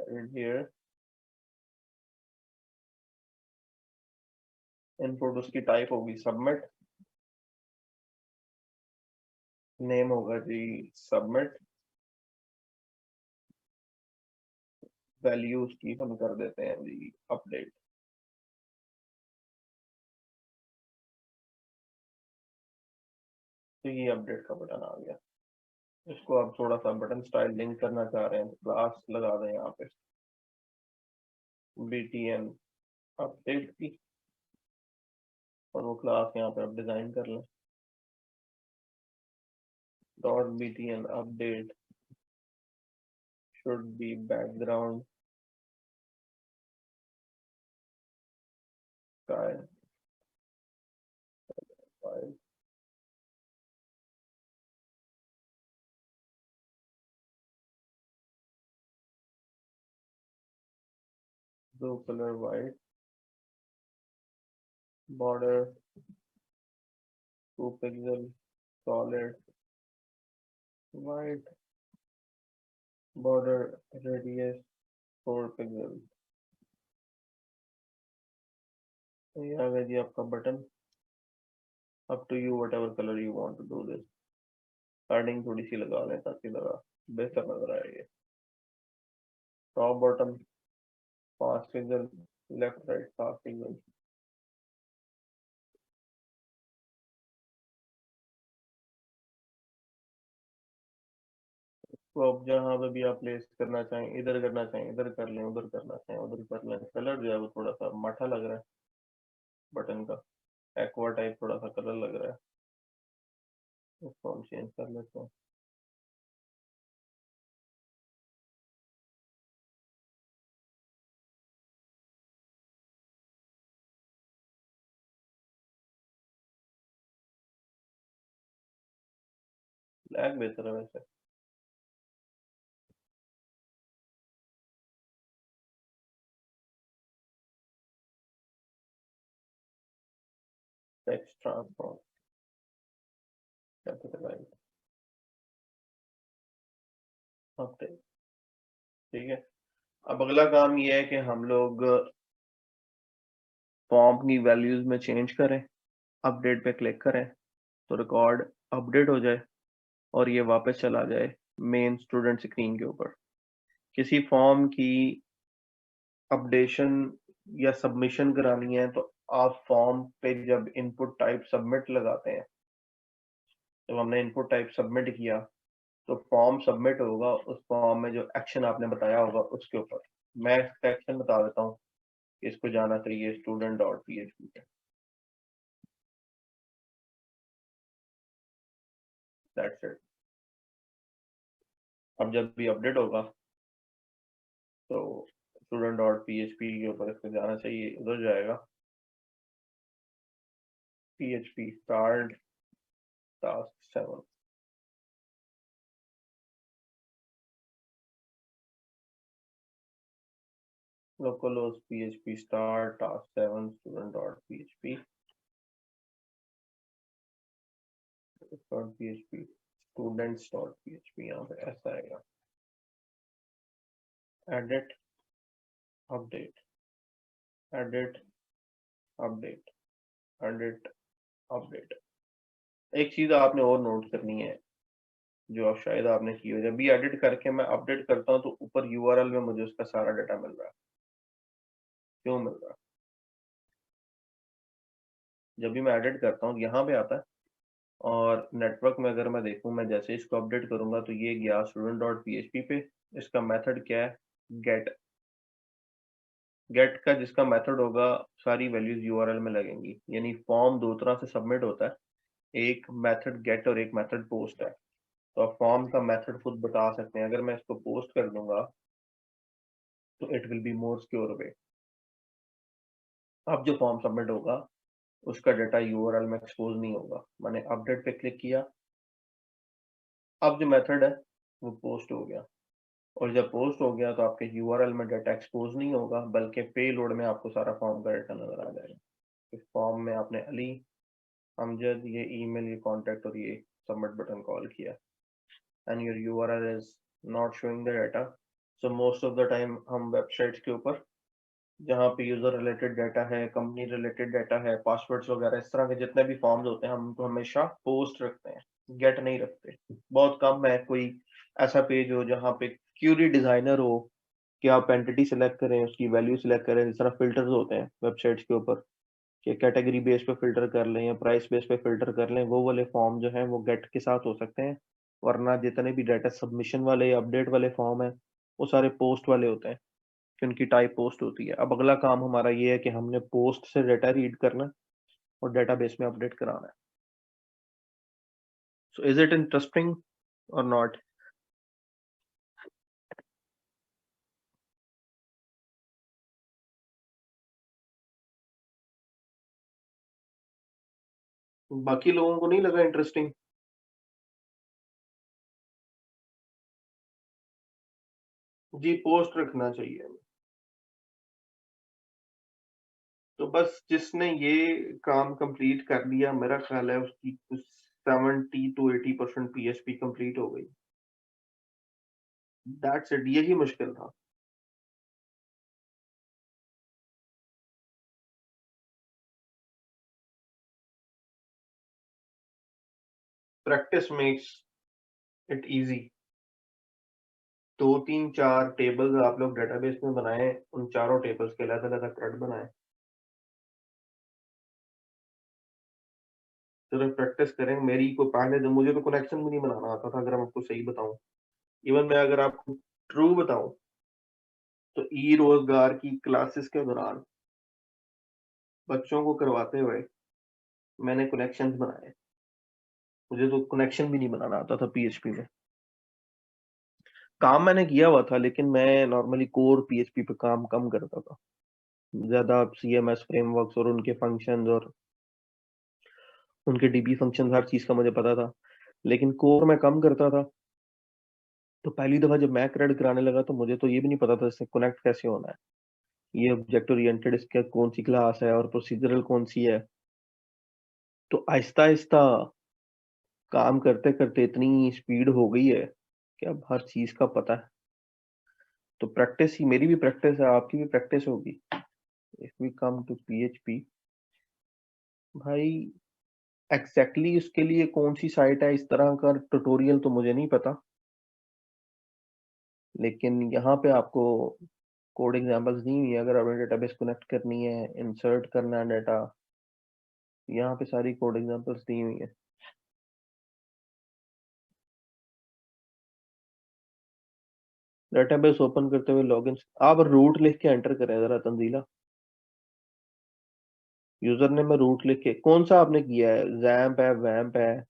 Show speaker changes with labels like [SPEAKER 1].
[SPEAKER 1] added here. Input उसकी type होगी submit, name होगा जी सबमिट, वैल्यू उसकी हम कर देते हैं जी अपडेट। तो ये अपडेट का बटन आ गया। इसको आप थोड़ा सा बटन स्टाइल लिंक करना चाह रहे हैं तो क्लास लगा दें यहाँ पे btn अपडेट की, और वो क्लास यहाँ पे आप डिजाइन कर लें .btn update should be background style file। Blue colour white, border 2 pixel, solid white, border radius 4 pixel। तो ये आ गया जी आपका button. up to you whatever color you want to do this। Padding थोड़ी सी लगा लें ताकि लगा बेहतर नजर आए। ये top bottom 5 pixel, left right 5 pixel. तो अब जहाँ पे भी आप प्लेस करना चाहें, इधर करना चाहें इधर कर लें, उधर करना चाहें उधर कर लें। कलर जो है वो थोड़ा सा माठा लग रहा है बटन का, एक्वा टाइप थोड़ा सा कलर लग रहा है, इसको हम चेंज कर लेते हैं। ब्लैक बेहतर है वैसे। Text transform capitalise update. ठीक है, अब अगला काम ये है कि हम लोग फॉर्म की वैल्यूज में चेंज करें। अपडेट पे क्लिक करें तो रिकॉर्ड अपडेट हो जाए और ये वापस चला जाए मेन स्टूडेंट स्क्रीन के ऊपर। किसी फॉर्म की अपडेशन या सबमिशन करानी है तो आप फॉर्म पे जब इनपुट टाइप सबमिट लगाते हैं, जब हमने इनपुट टाइप सबमिट किया तो फॉर्म सबमिट होगा उस फॉर्म में जो एक्शन आपने बताया होगा उसके ऊपर। मैं इसका एक्शन बता देता हूँ कि इसको जाना चाहिए student.php पे। That's it. अब जब भी अपडेट होगा तो student.php के ऊपर इसको जाना चाहिए, उधर जाएगा php start task 7। localhost php start task 7 student.php .php students.php यहाँ पे ऐसा आएगा। edit update edit update edit update। एक चीज आपने और नोट करनी है जो आप शायद आपने की हो, जब भी एडिट करके मैं अपडेट करता हूँ तो ऊपर यूआरएल में मुझे उसका सारा डाटा मिल रहा है। क्यों मिल रहा है? जब भी मैं एडिट करता हूँ यहाँ पे आता है, और नेटवर्क में अगर मैं देखूँ, मैं जैसे इसको अपडेट करूंगा तो ये गया student.php पे। इसका मेथड क्या है? गेट। गेट का जिसका मेथड होगा सारी वैल्यूज यूआरएल में लगेंगी। यानी फॉर्म दो तरह से सबमिट होता है, एक मेथड गेट और एक मेथड पोस्ट है। तो आप फॉर्म का मेथड खुद बता सकते हैं। अगर मैं इसको पोस्ट कर दूंगा तो it will be more secure वे। अब जो फॉर्म सबमिट होगा उसका डाटा यूआरएल में एक्सपोज नहीं होगा। मैंने अपडेट पे क्लिक किया, अब जो मेथड है वो पोस्ट हो गया, और जब पोस्ट हो गया तो आपके यूआरएल में डाटा एक्सपोज नहीं होगा बल्कि पे लोड में आपको सारा फॉर्म का डाटा नजर आ जाएगा। इस फॉर्म में आपने अली, अमजद, ये ईमेल, ये कॉन्टेक्ट और ये सबमिट बटन कॉल किया, and your URL is not showing the data, so most of the time हम वेबसाइट्स के ऊपर जहाँ पे यूजर रिलेटेड डाटा है, कंपनी रिलेटेड डाटा है, पासवर्ड्स वगैरह इस तरह के जितने भी फॉर्म्स होते हैं हम उनको हमेशा पोस्ट रखते हैं, गेट नहीं रखते। बहुत कम है कोई ऐसा पेज हो जहाँ पे क्यूरी डिजाइनर हो कि आप एंटिटी सेलेक्ट करें, उसकी वैल्यू सेलेक्ट करें। इस तरह फिल्टर्स होते हैं वेबसाइट्स के ऊपर कि कैटेगरी बेस पे फिल्टर कर लें या प्राइस बेस पे फिल्टर कर लें, वो वाले फॉर्म जो हैं वो गेट के साथ हो सकते हैं। वरना जितने भी डाटा सबमिशन वाले या अपडेट वाले फॉर्म है वो सारे पोस्ट वाले होते हैं कि उनकी टाइप पोस्ट होती है। अब अगला काम हमारा ये है कि हमने पोस्ट से डाटा रीड करना है और डेटाबेस में अपडेट कराना है। सो इज इट इंटरेस्टिंग और नॉट? बाकी लोगों को नहीं लगा इंटरेस्टिंग? जी, पोस्ट रखना चाहिए। तो बस जिसने ये काम कंप्लीट कर लिया, मेरा ख्याल है उसकी कुछ 70 to 80% पीएचपी कंप्लीट हो गई। दैट्स इट, यही मुश्किल था। Practice makes it easy. 2 3 4 tables आप लोग डेटाबेस में बनाएं, उन चारों टेबल्स के अलग अलग थ्रेड बनाएं, सिर्फ प्रैक्टिस करें। मेरी को पहले तो मुझे तो कनेक्शन भी नहीं बनाना आता था, अगर मैं आपको सही बताऊं। इवन मैं अगर आपको ट्रू बताऊं तो ई रोजगार की क्लासेस के दौरान बच्चों को करवाते हुए मैंने कनेक्शंस बनाए। मुझे तो कनेक्शन भी नहीं बनाना आता था पीएचपी में। काम मैंने किया हुआ था लेकिन मैं नॉर्मली कोर पीएचपी पे काम कम करता था। ज्यादा सीएमएस फ्रेमवर्क्स और उनके फंक्शंस और उनके डीबी फंक्शन हर चीज का मुझे पता था, लेकिन कोर में कम करता था। तो पहली दफा जब मैं क्रेडिट कराने लगा तो मुझे तो ये भी नहीं पता था इससे कनेक्ट कैसे होना है, ये ऑब्जेक्ट ओरिएंटेड इसका कौन सी क्लास है और प्रोसीजरल कौन सी है। तो आहिस्ता आहिस्ता काम करते करते इतनी स्पीड हो गई है कि अब हर चीज का पता है। तो प्रैक्टिस ही, मेरी भी प्रैक्टिस है, आपकी भी प्रैक्टिस होगी। If we come to PHP भाई, एग्जैक्टली उसके लिए कौन सी साइट है इस तरह का ट्यूटोरियल तो मुझे नहीं पता, लेकिन यहाँ पे आपको कोड एग्जांपल्स दी हुई है। अगर आपने डेटाबेस कनेक्ट करनी है, इंसर्ट करना है डाटा, यहाँ पे सारी कोड एग्जांपल्स दी हुई है। डेटाबेस ओपन करते हुए लॉगिन, आप रूट लिख के एंटर करें जरा तंजीला। यूजर ने में रूट लिख के, कौन सा आपने किया है, जैम्प है, वैम्प है?